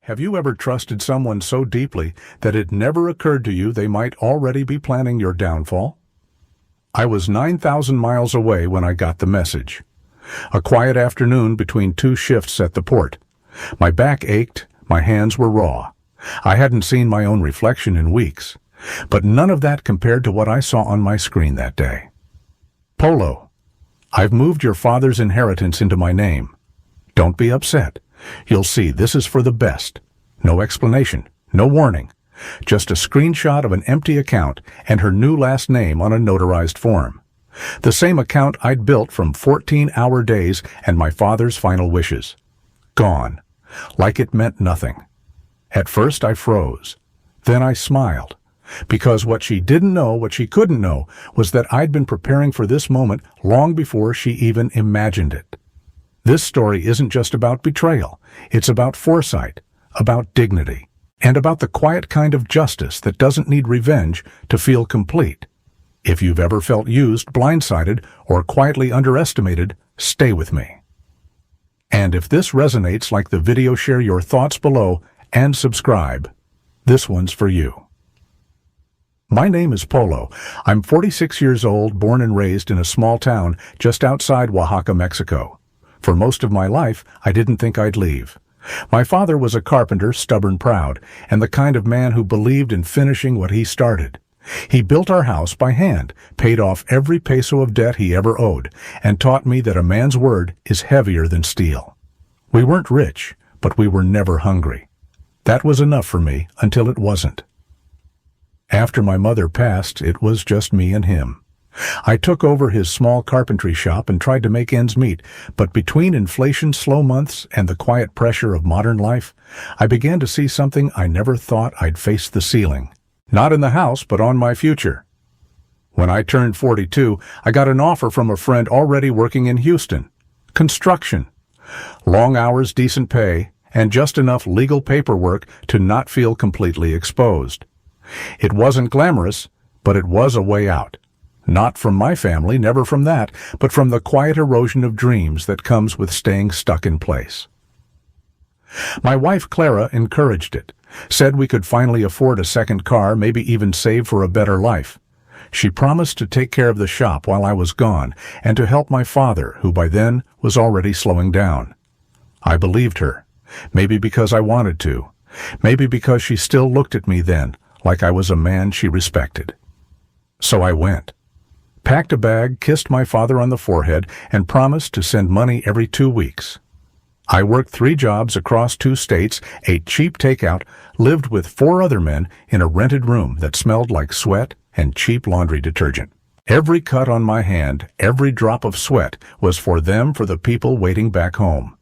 Have you ever trusted someone so deeply that it never occurred to you they might already be planning your downfall? I was 9,000 miles away when I got the message. A quiet afternoon between two shifts at the port. My back ached, my hands were raw. I hadn't seen my own reflection in weeks, but none of that compared to what I saw on my screen that day. Polo, I've moved your father's inheritance into my name. Don't be upset. You'll see this is for the best. No explanation, no warning. Just a screenshot of an empty account and her new last name on a notarized form. The same account I'd built from 14-hour days and my father's final wishes. Gone. Like it meant nothing. At first I froze. Then I smiled. Because what she didn't know, what she couldn't know, was that I'd been preparing for this moment long before she even imagined it. This story isn't just about betrayal. It's about foresight, about dignity, and about the quiet kind of justice that doesn't need revenge to feel complete. If you've ever felt used, blindsided, or quietly underestimated, stay with me. And if this resonates like the video, share your thoughts below and subscribe. This one's for you. My name is Polo. I'm 46 years old, born and raised in a small town just outside Oaxaca, Mexico. For most of my life, I didn't think I'd leave. My father was a carpenter, stubborn, proud, and the kind of man who believed in finishing what he started. He built our house by hand, paid off every peso of debt he ever owed, and taught me that a man's word is heavier than steel. We weren't rich, but we were never hungry. That was enough for me until it wasn't. After my mother passed, it was just me and him. I took over his small carpentry shop and tried to make ends meet, but between inflation's slow months and the quiet pressure of modern life, I began to see something I never thought I'd face: the ceiling. Not in the house, but on my future. When I turned 42, I got an offer from a friend already working in Houston. Construction. Long hours, decent pay, and just enough legal paperwork to not feel completely exposed. It wasn't glamorous, but it was a way out. Not from my family, never from that, but from the quiet erosion of dreams that comes with staying stuck in place. My wife Clara encouraged it, said we could finally afford a second car, maybe even save for a better life. She promised to take care of the shop while I was gone and to help my father, who by then was already slowing down. I believed her, maybe because I wanted to, maybe because she still looked at me then like I was a man she respected. So I went. Packed a bag, kissed my father on the forehead, and promised to send money every 2 weeks. I worked 3 jobs across 2 states, ate cheap takeout, lived with 4 other men in a rented room that smelled like sweat and cheap laundry detergent. Every cut on my hand, every drop of sweat was for them, for the people waiting back home.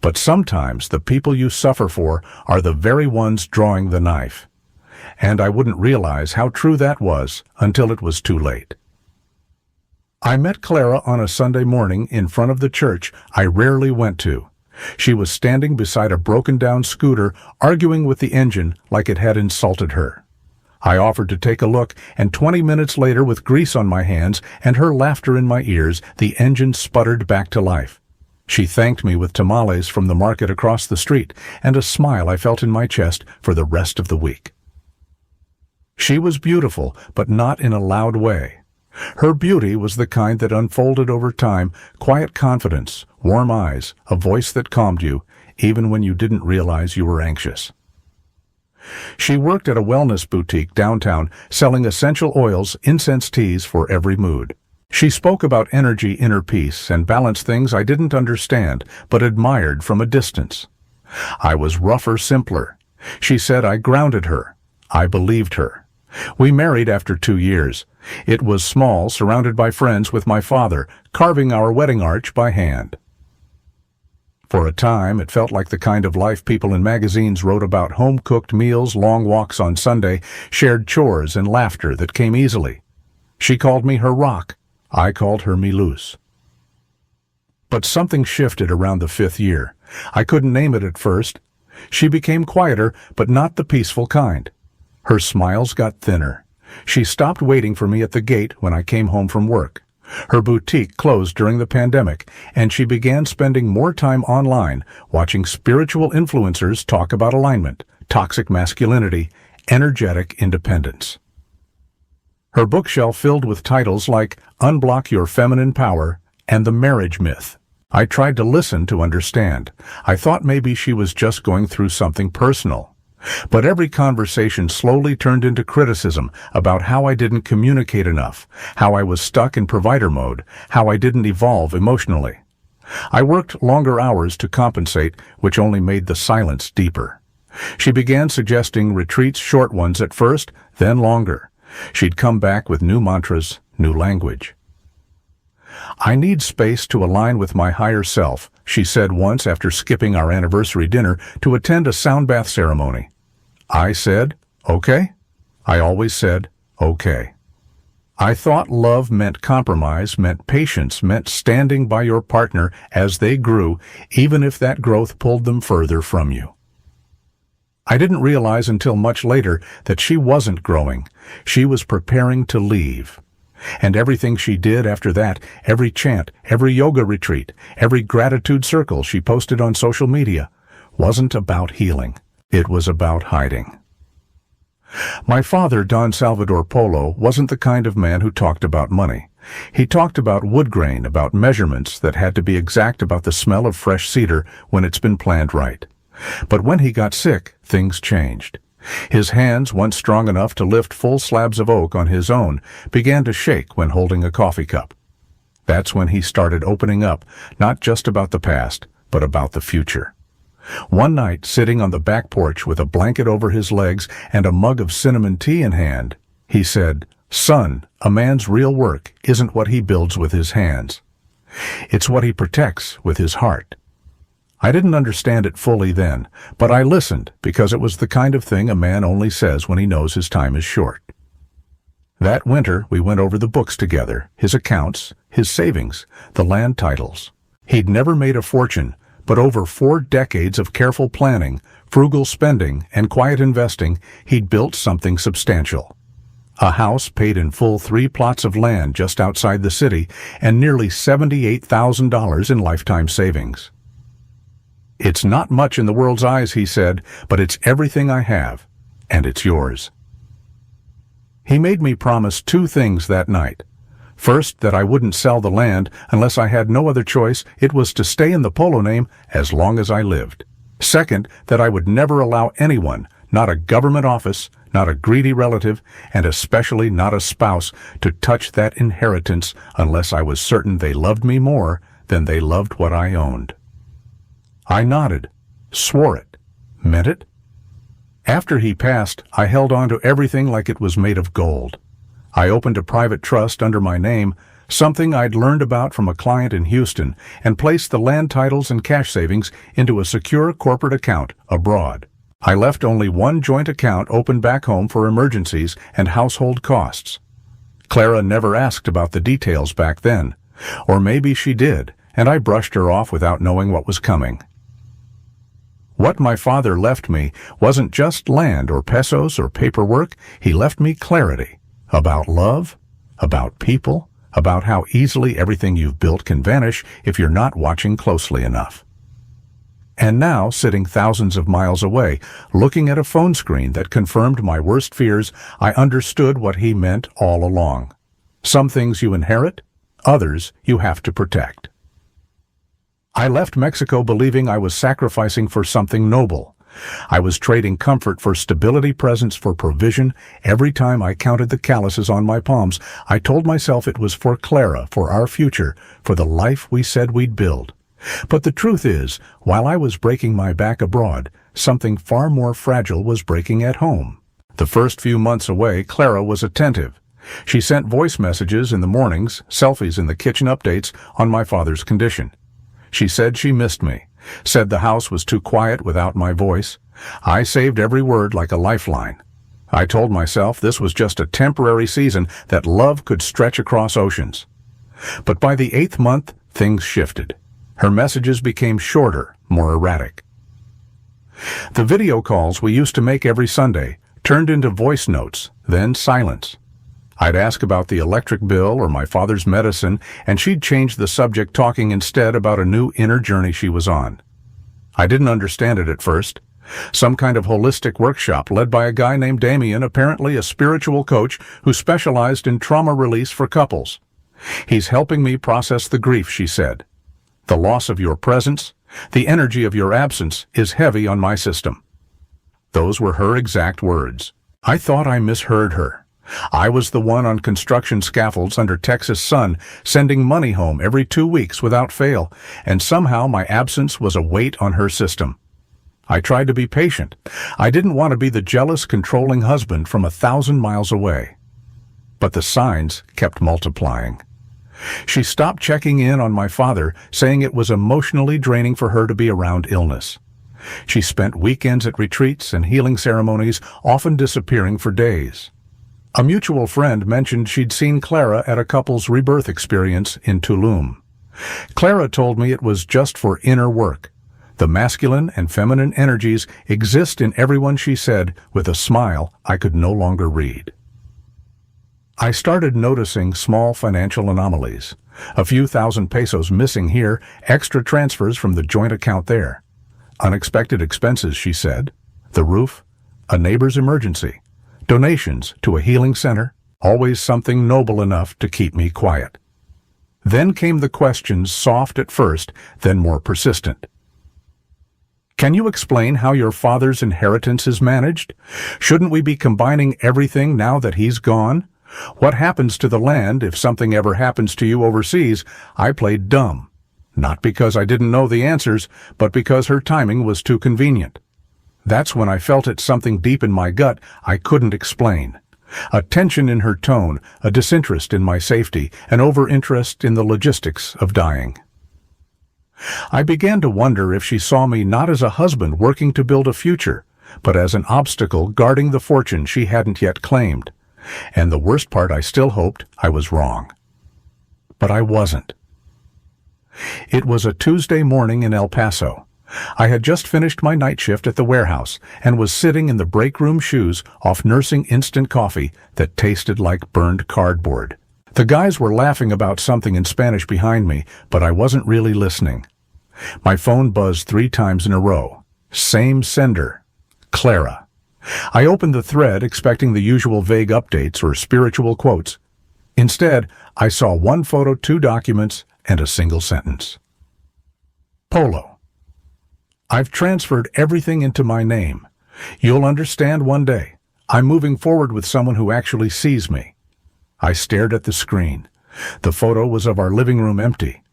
But sometimes the people you suffer for are the very ones drawing the knife. And I wouldn't realize how true that was until it was too late. I met Clara on a Sunday morning in front of the church I rarely went to. She was standing beside a broken-down scooter, arguing with the engine like it had insulted her. I offered to take a look, and 20 minutes later, with grease on my hands and her laughter in my ears, the engine sputtered back to life. She thanked me with tamales from the market across the street and a smile I felt in my chest for the rest of the week. She was beautiful, but not in a loud way. Her beauty was the kind that unfolded over time: quiet confidence, warm eyes, a voice that calmed you, even when you didn't realize you were anxious. She worked at a wellness boutique downtown, selling essential oils, incense teas for every mood. She spoke about energy, inner peace, and balanced things I didn't understand, but admired from a distance. I was rougher, simpler. She said I grounded her. I believed her. We married after 2 years. It was small, surrounded by friends, with my father, carving our wedding arch by hand. For a time, it felt like the kind of life people in magazines wrote about: home-cooked meals, long walks on Sunday, shared chores, and laughter that came easily. She called me her rock. I called her mi luz. But something shifted around the 5th year. I couldn't name it at first. She became quieter, but not the peaceful kind. Her smiles got thinner. She stopped waiting for me at the gate when I came home from work. Her boutique closed during the pandemic, and she began spending more time online watching spiritual influencers talk about alignment, toxic masculinity, energetic independence. Her bookshelf filled with titles like Unblock Your Feminine Power and The Marriage Myth. I tried to listen to understand. I thought maybe she was just going through something personal. But every conversation slowly turned into criticism about how I didn't communicate enough, how I was stuck in provider mode, how I didn't evolve emotionally. I worked longer hours to compensate, which only made the silence deeper. She began suggesting retreats, short ones at first, then longer. She'd come back with new mantras, new language. "I need space to align with my higher self," she said once after skipping our anniversary dinner to attend a sound bath ceremony. I said, "Okay." I always said, "Okay." I thought love meant compromise, meant patience, meant standing by your partner as they grew, even if that growth pulled them further from you. I didn't realize until much later that she wasn't growing. She was preparing to leave. And everything she did after that, every chant, every yoga retreat, every gratitude circle she posted on social media, wasn't about healing. It was about hiding. My father, Don Salvador Polo, wasn't the kind of man who talked about money. He talked about wood grain, about measurements that had to be exact, about the smell of fresh cedar when it's been planned right. But when he got sick, things changed. His hands, once strong enough to lift full slabs of oak on his own, began to shake when holding a coffee cup. That's when he started opening up, not just about the past, but about the future. One night, sitting on the back porch with a blanket over his legs and a mug of cinnamon tea in hand, he said, "Son, a man's real work isn't what he builds with his hands. It's what he protects with his heart." I didn't understand it fully then, but I listened because it was the kind of thing a man only says when he knows his time is short. That winter, we went over the books together, his accounts, his savings, the land titles. He'd never made a fortune, but over 4 decades of careful planning, frugal spending, and quiet investing, he'd built something substantial. A house paid in full, 3 plots of land just outside the city, and nearly $78,000 in lifetime savings. "It's not much in the world's eyes," he said, "but it's everything I have, and it's yours." He made me promise 2 things that night. First, that I wouldn't sell the land unless I had no other choice. It was to stay in the Polo name as long as I lived. Second, that I would never allow anyone, not a government office, not a greedy relative, and especially not a spouse, to touch that inheritance unless I was certain they loved me more than they loved what I owned. I nodded, swore it, meant it. After he passed, I held on to everything like it was made of gold. I opened a private trust under my name, something I'd learned about from a client in Houston, and placed the land titles and cash savings into a secure corporate account abroad. I left only one joint account open back home for emergencies and household costs. Clara never asked about the details back then, or maybe she did, and I brushed her off without knowing what was coming. What my father left me wasn't just land or pesos or paperwork. He left me clarity about love, about people, about how easily everything you've built can vanish if you're not watching closely enough. And now, sitting thousands of miles away, looking at a phone screen that confirmed my worst fears, I understood what he meant all along. Some things you inherit, others you have to protect. I left Mexico believing I was sacrificing for something noble. I was trading comfort for stability, presence for provision. Every time I counted the calluses on my palms, I told myself it was for Clara, for our future, for the life we said we'd build. But the truth is, while I was breaking my back abroad, something far more fragile was breaking at home. The first few months away, Clara was attentive. She sent voice messages in the mornings, selfies in the kitchen updates on my father's condition. She said she missed me, said the house was too quiet without my voice. I saved every word like a lifeline. I told myself this was just a temporary season, that love could stretch across oceans. But by the 8th month, things shifted. Her messages became shorter, more erratic. The video calls we used to make every Sunday turned into voice notes, then silence. I'd ask about the electric bill or my father's medicine, and she'd change the subject, talking instead about a new inner journey she was on. I didn't understand it at first. Some kind of holistic workshop led by a guy named Damien, apparently a spiritual coach who specialized in trauma release for couples. He's helping me process the grief, she said. The loss of your presence, the energy of your absence, is heavy on my system. Those were her exact words. I thought I misheard her. I was the one on construction scaffolds under Texas sun, sending money home every 2 weeks without fail, and somehow my absence was a weight on her system. I tried to be patient. I didn't want to be the jealous, controlling husband from 1,000 miles away. But the signs kept multiplying. She stopped checking in on my father, saying it was emotionally draining for her to be around illness. She spent weekends at retreats and healing ceremonies, often disappearing for days. A mutual friend mentioned she'd seen Clara at a couple's rebirth experience in Tulum. Clara told me it was just for inner work. The masculine and feminine energies exist in everyone, she said, with a smile I could no longer read. I started noticing small financial anomalies. A few thousand pesos missing here, extra transfers from the joint account there. Unexpected expenses, she said. The roof, a neighbor's emergency, donations to a healing center, always something noble enough to keep me quiet. Then came the questions, soft at first, then more persistent. Can you explain how your father's inheritance is managed? Shouldn't we be combining everything now that he's gone? What happens to the land if something ever happens to you overseas? I played dumb. Not because I didn't know the answers, but because her timing was too convenient. That's when I felt it, something deep in my gut I couldn't explain. A tension in her tone, a disinterest in my safety, an over-interest in the logistics of dying. I began to wonder if she saw me not as a husband working to build a future, but as an obstacle guarding the fortune she hadn't yet claimed. And the worst part, I still hoped I was wrong. But I wasn't. It was a Tuesday morning in El Paso. I had just finished my night shift at the warehouse and was sitting in the break room shoes off nursing instant coffee that tasted like burned cardboard. The guys were laughing about something in Spanish behind me, but I wasn't really listening. My phone buzzed 3 times in a row. Same sender. Clara. I opened the thread expecting the usual vague updates or spiritual quotes. Instead, I saw 1 photo, 2 documents, and a single sentence. Polo. I've transferred everything into my name. You'll understand one day. I'm moving forward with someone who actually sees me. I stared at the screen. The photo was of our living room empty.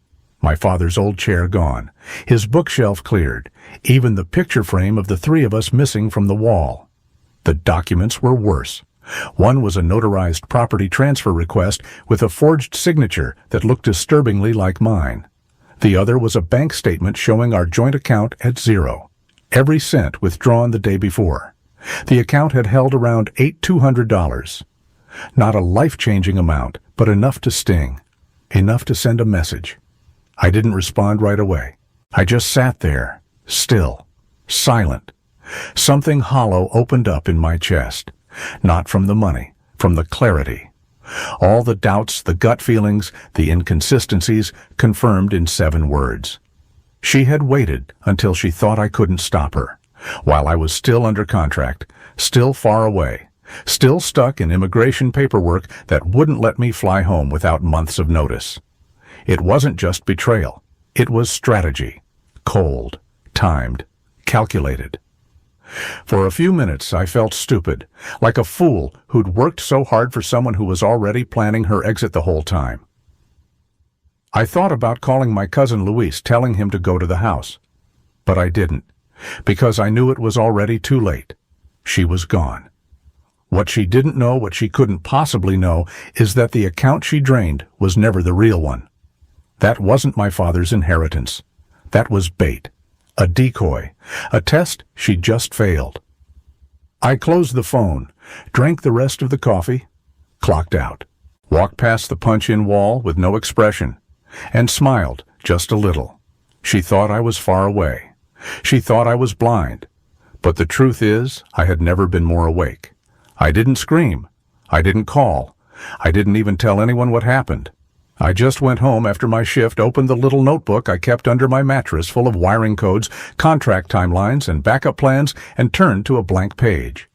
My father's old chair gone. His bookshelf cleared. Even the picture frame of the 3 of us missing from the wall. The documents were worse. One was a notarized property transfer request with a forged signature that looked disturbingly like mine. The other was a bank statement showing our joint account at 0. Every cent withdrawn the day before. The account had held around $200. Not a life-changing amount, but enough to sting. Enough to send a message. I didn't respond right away. I just sat there, still, silent. Something hollow opened up in my chest. Not from the money, from the clarity. All the doubts, the gut feelings, the inconsistencies confirmed in 7 words. She had waited until she thought I couldn't stop her, while I was still under contract, still far away, still stuck in immigration paperwork that wouldn't let me fly home without months of notice. It wasn't just betrayal. It was strategy. Cold, timed, calculated. For a few minutes I felt stupid, like a fool who'd worked so hard for someone who was already planning her exit the whole time. I thought about calling my cousin Luis, telling him to go to the house. But I didn't, because I knew it was already too late. She was gone. What she didn't know, what she couldn't possibly know, is that the account she drained was never the real one. That wasn't my father's inheritance. That was bait. A decoy, a test she just failed. I closed the phone, drank the rest of the coffee, clocked out, walked past the punch-in wall with no expression, and smiled just a little. She thought I was far away. She thought I was blind. But the truth is, I had never been more awake. I didn't scream. I didn't call. I didn't even tell anyone what happened. I just went home after my shift, opened the little notebook I kept under my mattress full of wiring codes, contract timelines, and backup plans, and turned to a blank page.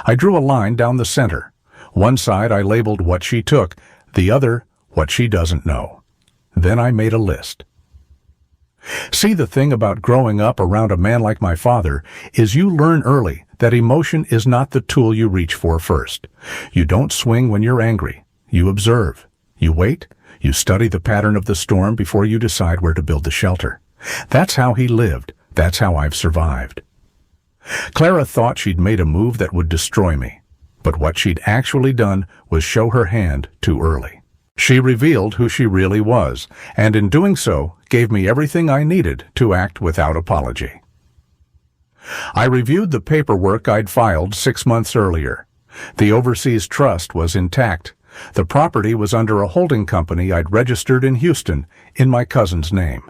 I drew a line down the center. One side I labeled what she took, the other what she doesn't know. Then I made a list. See, the thing about growing up around a man like my father is you learn early that emotion is not the tool you reach for first. You don't swing when you're angry. You observe. You wait. You study the pattern of the storm before you decide where to build the shelter. That's how he lived. That's how I've survived. Clara thought she'd made a move that would destroy me, but what she'd actually done was show her hand too early. She revealed who she really was, and in doing so, gave me everything I needed to act without apology. I reviewed the paperwork I'd filed 6 months earlier. The overseas trust was intact. The property was under a holding company I'd registered in Houston in my cousin's name.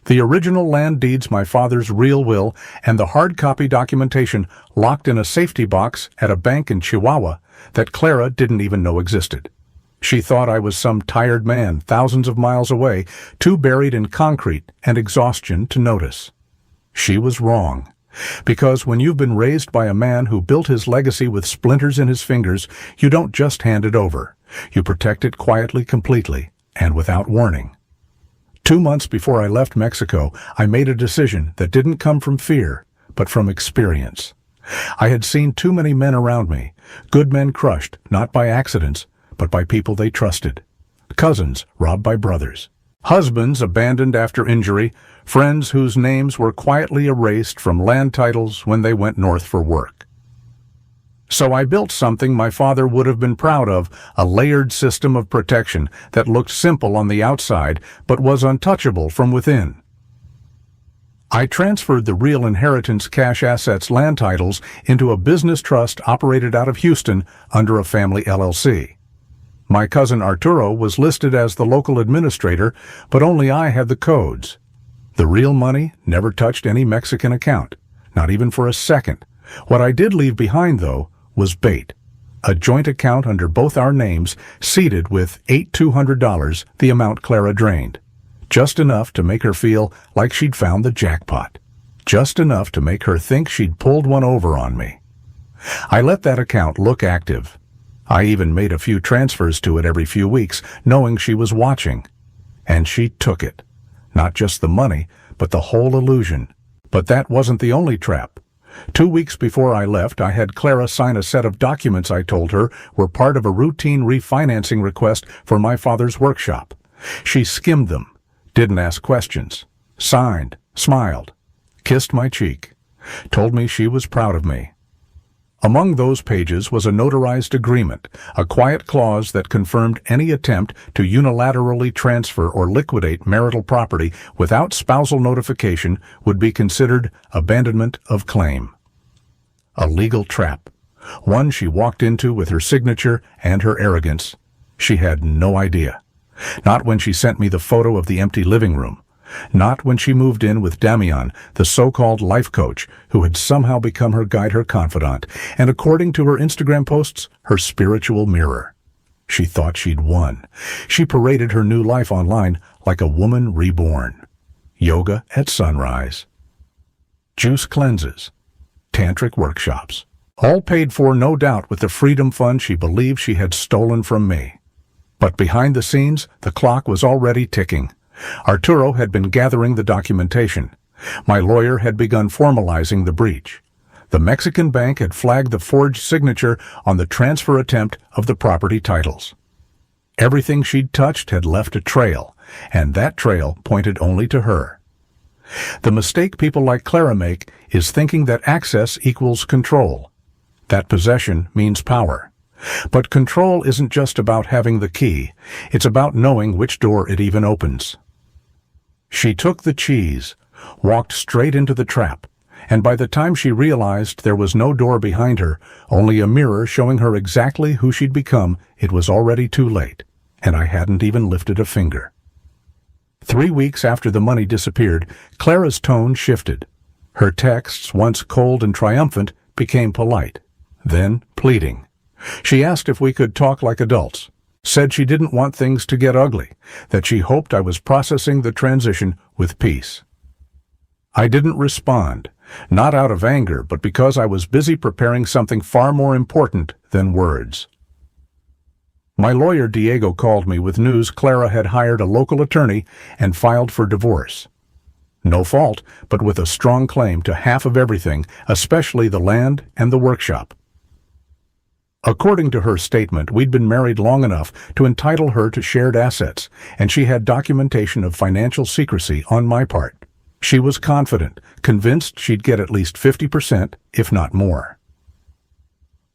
The original land deeds, my father's real will, and the hard copy documentation locked in a safety box at a bank in Chihuahua that Clara didn't even know existed. She thought I was some tired man thousands of miles away, too buried in concrete and exhaustion to notice. She was wrong. Because when you've been raised by a man who built his legacy with splinters in his fingers, you don't just hand it over. You protect it quietly, completely, and without warning. 2 months before I left Mexico, I made a decision that didn't come from fear, but from experience. I had seen too many men around me, good men crushed, not by accidents, but by people they trusted. Cousins robbed by brothers. Husbands abandoned after injury. Friends whose names were quietly erased from land titles when they went north for work. So I built something my father would have been proud of, a layered system of protection that looked simple on the outside but was untouchable from within. I transferred the real inheritance cash assets land titles into a business trust operated out of Houston under a family LLC. My cousin Arturo was listed as the local administrator, but only I had the codes. The real money never touched any Mexican account, not even for a second. What I did leave behind, though, was bait, a joint account under both our names, seeded with $8,200, the amount Clara drained. Just enough to make her feel like she'd found the jackpot. Just enough to make her think she'd pulled one over on me. I let that account look active. I even made a few transfers to it every few weeks, knowing she was watching. And she took it. Not just the money, but the whole illusion. But that wasn't the only trap. 2 weeks before I left, I had Clara sign a set of documents I told her were part of a routine refinancing request for my father's workshop. She skimmed them, didn't ask questions, signed, smiled, kissed my cheek, told me she was proud of me. Among those pages was a notarized agreement, a quiet clause that confirmed any attempt to unilaterally transfer or liquidate marital property without spousal notification would be considered abandonment of claim. A legal trap, one she walked into with her signature and her arrogance. She had no idea. Not when she sent me the photo of the empty living room. Not when she moved in with Damian, the so-called life coach, who had somehow become her guide, her confidant, and according to her Instagram posts, her spiritual mirror. She thought she'd won. She paraded her new life online like a woman reborn. Yoga at sunrise. Juice cleanses. Tantric workshops. All paid for, no doubt, with the freedom fund she believed she had stolen from me. But behind the scenes, the clock was already ticking. Arturo had been gathering the documentation. My lawyer had begun formalizing the breach. The Mexican bank had flagged the forged signature on the transfer attempt of the property titles. Everything she'd touched had left a trail, and that trail pointed only to her. The mistake people like Clara make is thinking that access equals control, that possession means power. But control isn't just about having the key, it's about knowing which door it even opens. She took the cheese, walked straight into the trap, and by the time she realized there was no door behind her, only a mirror showing her exactly who she'd become, it was already too late, and I hadn't even lifted a finger. 3 weeks after the money disappeared, Clara's tone shifted. Her texts, once cold and triumphant, became polite, then pleading. She asked if we could talk like adults, Said she didn't want things to get ugly, that she hoped I was processing the transition with peace. I didn't respond, not out of anger, but because I was busy preparing something far more important than words. My lawyer Diego called me with news Clara had hired a local attorney and filed for divorce. No fault, but with a strong claim to half of everything, especially the land and the workshop. According to her statement, we'd been married long enough to entitle her to shared assets, and she had documentation of financial secrecy on my part. She was confident, convinced she'd get at least 50%, if not more.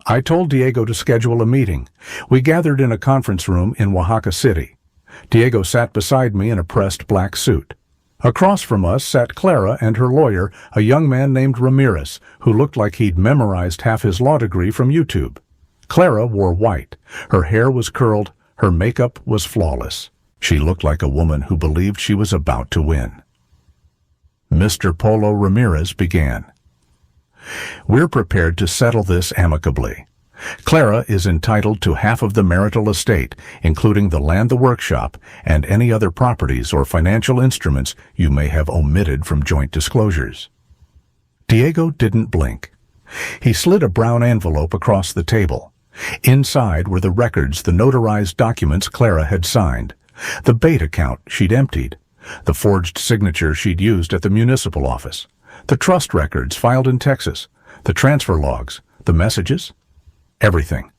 I told Diego to schedule a meeting. We gathered in a conference room in Oaxaca City. Diego sat beside me in a pressed black suit. Across from us sat Clara and her lawyer, a young man named Ramirez, who looked like he'd memorized half his law degree from YouTube. Clara wore white. Her hair was curled. Her makeup was flawless. She looked like a woman who believed she was about to win. Mr. Polo Ramirez began. We're prepared to settle this amicably. Clara is entitled to half of the marital estate, including the land, the workshop, and any other properties or financial instruments you may have omitted from joint disclosures. Diego didn't blink. He slid a brown envelope across the table. Inside were the records, the notarized documents Clara had signed, the bait account she'd emptied, the forged signature she'd used at the municipal office, the trust records filed in Texas, the transfer logs, the messages, everything.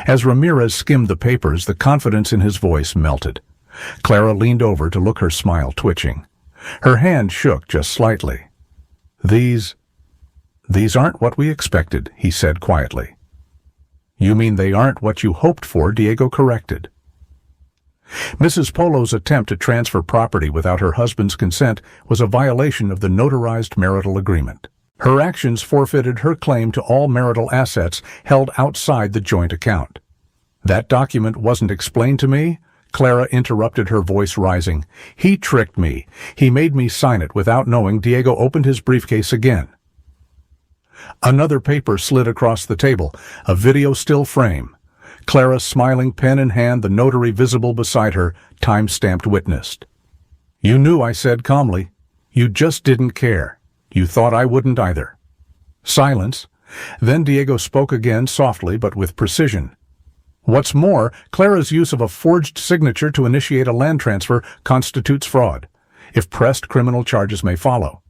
As Ramirez skimmed the papers, the confidence in his voice melted. Clara leaned over to look, her smile twitching. Her hand shook just slightly. These aren't what we expected, he said quietly. You mean they aren't what you hoped for, Diego corrected. Mrs. Polo's attempt to transfer property without her husband's consent was a violation of the notarized marital agreement. Her actions forfeited her claim to all marital assets held outside the joint account. That document wasn't explained to me, Clara interrupted, her voice rising. He tricked me. He made me sign it without knowing. Diego opened his briefcase again. Another paper slid across the table, a video still frame. Clara smiling, pen in hand, the notary visible beside her, time-stamped witnessed. You knew, I said calmly. You just didn't care. You thought I wouldn't either. Silence. Then Diego spoke again, softly but with precision. What's more, Clara's use of a forged signature to initiate a land transfer constitutes fraud. If pressed, criminal charges may follow.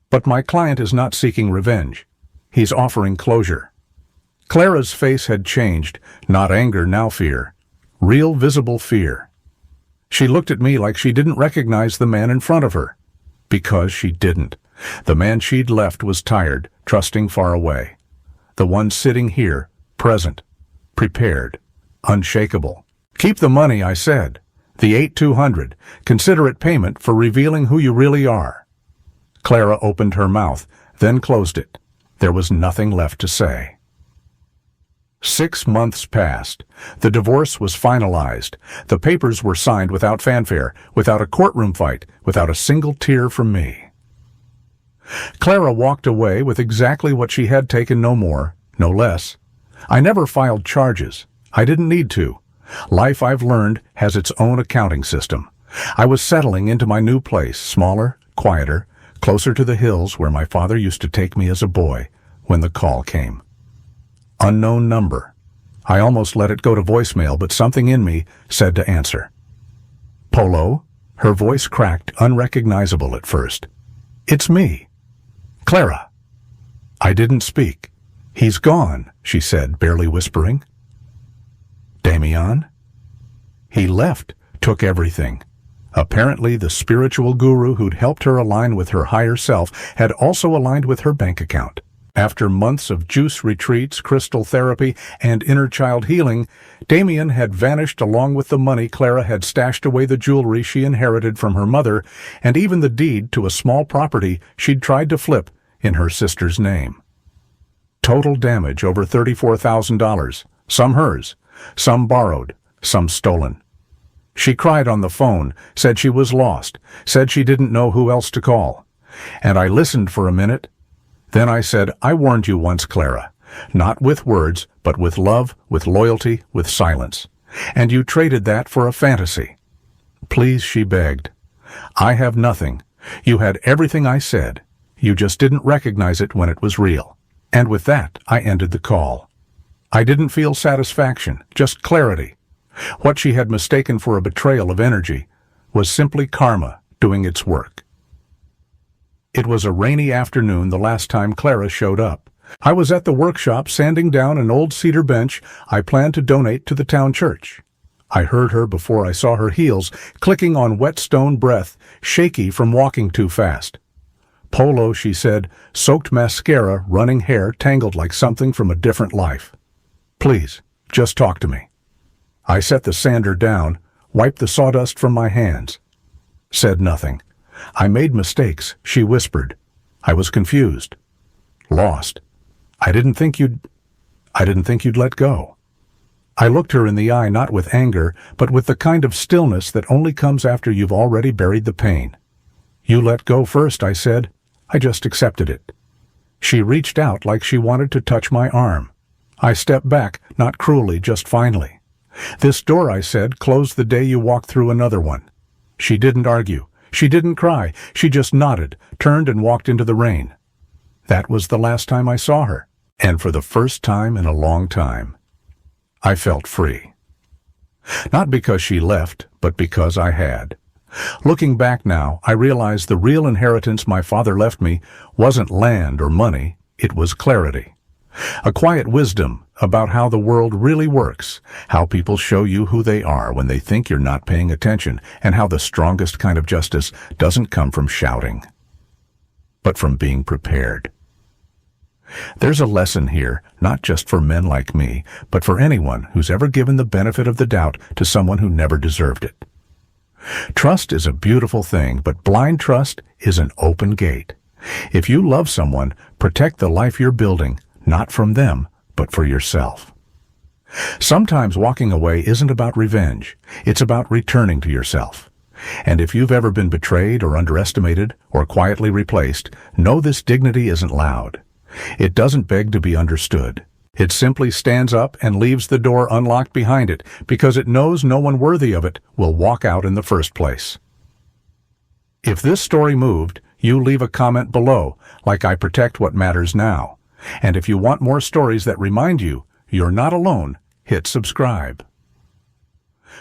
But my client is not seeking revenge. He's offering closure. Clara's face had changed, not anger, now fear. Real, visible fear. She looked at me like she didn't recognize the man in front of her. Because she didn't. The man she'd left was tired, trusting, far away. The one sitting here, present, prepared, unshakable. Keep the money, I said. The $8,200. Consider it payment for revealing who you really are. Clara opened her mouth, then closed it. There was nothing left to say. 6 months passed. The divorce was finalized. The papers were signed without fanfare, without a courtroom fight, without a single tear from me. Clara walked away with exactly what she had taken, no more, no less. I never filed charges. I didn't need to. Life, I've learned, has its own accounting system. I was settling into my new place, smaller, quieter, closer to the hills where my father used to take me as a boy, when the call came. Unknown number. I almost let it go to voicemail, but something in me said to answer. Polo? Her voice cracked, unrecognizable at first. It's me. Clara. I didn't speak. He's gone, she said, barely whispering. Damian? He left, took everything. Apparently, the spiritual guru who'd helped her align with her higher self had also aligned with her bank account. After months of juice retreats, crystal therapy, and inner child healing, Damian had vanished along with the money. Clara had stashed away the jewelry she inherited from her mother, and even the deed to a small property she'd tried to flip in her sister's name. Total damage over $34,000, some hers, some borrowed, some stolen. She cried on the phone, said she was lost, said she didn't know who else to call. And I listened for a minute. Then I said, I warned you once, Clara. Not with words, but with love, with loyalty, with silence. And you traded that for a fantasy. Please, she begged. I have nothing. You had everything I said. You just didn't recognize it when it was real. And with that, I ended the call. I didn't feel satisfaction, just clarity. What she had mistaken for a betrayal of energy was simply karma doing its work. It was a rainy afternoon the last time Clara showed up. I was at the workshop sanding down an old cedar bench I planned to donate to the town church. I heard her before I saw her heels clicking on wet stone breath, shaky from walking too fast. Polo, she said, soaked mascara, running hair tangled like something from a different life. Please, just talk to me. I set the sander down, wiped the sawdust from my hands. Said nothing. I made mistakes, she whispered. I was confused. Lost. I didn't think you'd let go. I looked her in the eye not with anger, but with the kind of stillness that only comes after you've already buried the pain. You let go first, I said. I just accepted it. She reached out like she wanted to touch my arm. I stepped back, not cruelly, just finally. This door, I said, closed the day you walked through another one. She didn't argue. She didn't cry. She just nodded, turned and walked into the rain. That was the last time I saw her, and for the first time in a long time. I felt free. Not because she left, but because I had. Looking back now, I realized the real inheritance my father left me wasn't land or money, it was clarity. A quiet wisdom about how the world really works, how people show you who they are when they think you're not paying attention, and how the strongest kind of justice doesn't come from shouting, but from being prepared. There's a lesson here, not just for men like me, but for anyone who's ever given the benefit of the doubt to someone who never deserved it. Trust is a beautiful thing, but blind trust is an open gate. If you love someone, protect the life you're building, not from them, but for yourself. Sometimes walking away isn't about revenge. It's about returning to yourself. And if you've ever been betrayed or underestimated or quietly replaced, know this dignity isn't loud. It doesn't beg to be understood. It simply stands up and leaves the door unlocked behind it because it knows no one worthy of it will walk out in the first place. If this story moved, you leave a comment below, like I protect what matters now. And if you want more stories that remind you you're not alone, hit subscribe.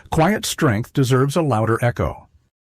Quiet strength deserves a louder echo.